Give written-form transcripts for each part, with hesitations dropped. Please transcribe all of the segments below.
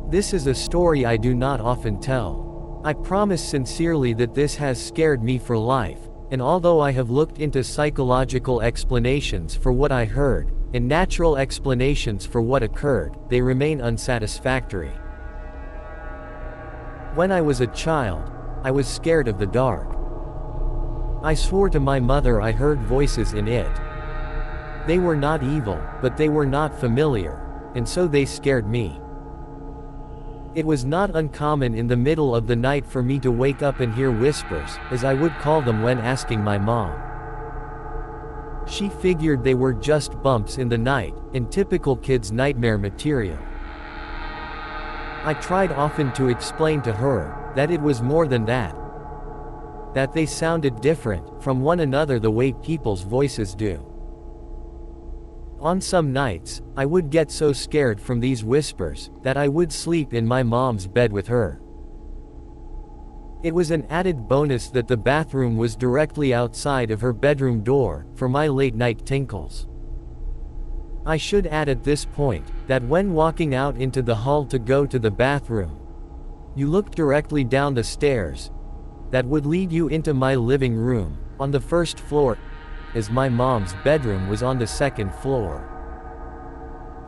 This is a story I do not often tell. I promise sincerely that this has scared me for life, and although I have looked into psychological explanations for what I heard, and natural explanations for what occurred, they remain unsatisfactory. When I was a child, I was scared of the dark. I swore to my mother I heard voices in it. They were not evil, but they were not familiar, and so they scared me. It was not uncommon in the middle of the night for me to wake up and hear whispers, as I would call them when asking my mom. She figured they were just bumps in the night, and typical kid's nightmare material. I tried often to explain to her that it was more than that. That they sounded different from one another the way people's voices do. On some nights, I would get so scared from these whispers that I would sleep in my mom's bed with her. It was an added bonus that the bathroom was directly outside of her bedroom door for my late-night tinkles. I should add at this point that when walking out into the hall to go to the bathroom, you looked directly down the stairs that would lead you into my living room on the first floor, as my mom's bedroom was on the second floor.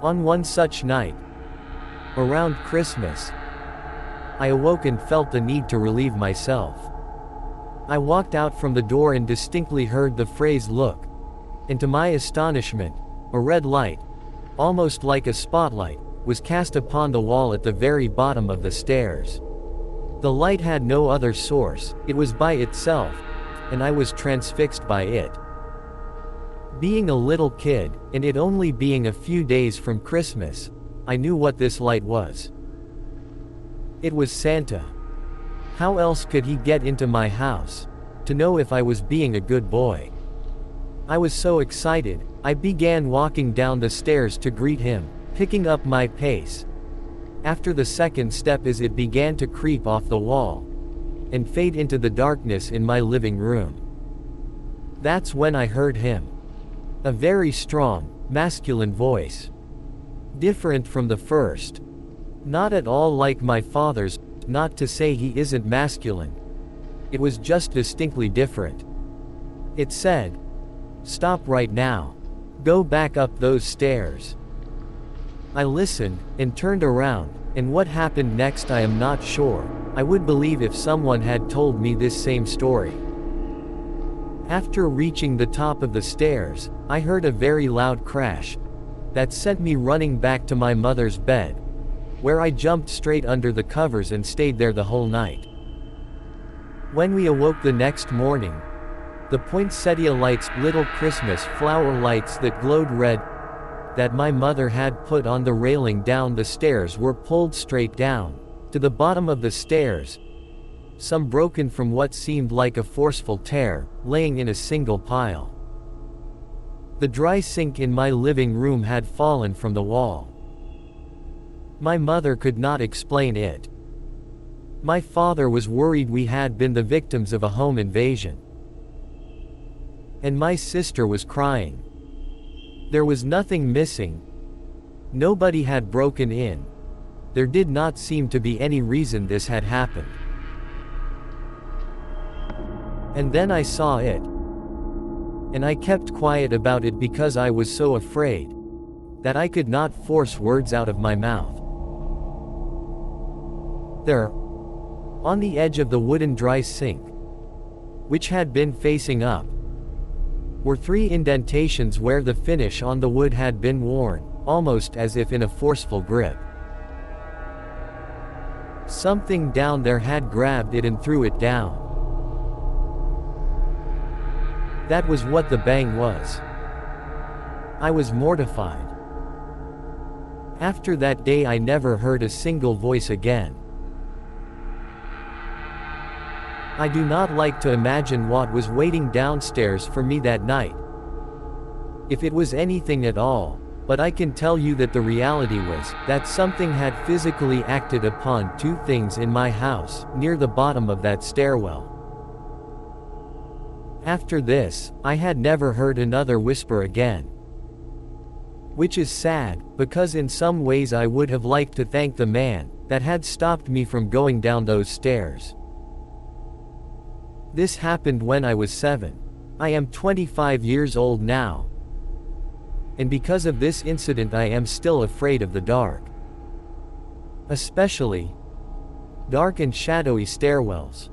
On one such night, around Christmas, I awoke and felt the need to relieve myself. I walked out from the door and distinctly heard the phrase "look," and to my astonishment, a red light, almost like a spotlight, was cast upon the wall at the very bottom of the stairs. The light had no other source, it was by itself, and I was transfixed by it. Being a little kid, and it only being a few days from Christmas, I knew what this light was. It was Santa. How else could he get into my house to know if I was being a good boy? I was so excited, I began walking down the stairs to greet him, picking up my pace. After the second step as it began to creep off the wall and fade into the darkness in my living room. That's when I heard him. A very strong, masculine voice. Different from the first. Not at all like my father's, not to say he isn't masculine. It was just distinctly different. It said, "Stop right now. Go back up those stairs." I listened, and turned around, and what happened next I am not sure. I would believe if someone had told me this same story. After reaching the top of the stairs, I heard a very loud crash that sent me running back to my mother's bed, where I jumped straight under the covers and stayed there the whole night. When we awoke the next morning, the poinsettia lights, little Christmas flower lights that glowed red, that my mother had put on the railing down the stairs were pulled straight down to the bottom of the stairs, some broken from what seemed like a forceful tear, laying in a single pile. The dry sink in my living room had fallen from the wall. My mother could not explain it. My father was worried we had been the victims of a home invasion. And my sister was crying. There was nothing missing. Nobody had broken in. There did not seem to be any reason this had happened. And then I saw it. And I kept quiet about it because I was so afraid that I could not force words out of my mouth. There, on the edge of the wooden dry sink, which had been facing up, were 3 indentations where the finish on the wood had been worn, almost as if in a forceful grip. Something down there had grabbed it and threw it down. That was what the bang was. I was mortified. After that day I never heard a single voice again. I do not like to imagine what was waiting downstairs for me that night, if it was anything at all, but I can tell you that the reality was that something had physically acted upon 2 things in my house, near the bottom of that stairwell. After this, I had never heard another whisper again. Which is sad, because in some ways I would have liked to thank the man that had stopped me from going down those stairs. This happened when I was 7. I am 25 years old now. And because of this incident I am still afraid of the dark. Especially dark and shadowy stairwells.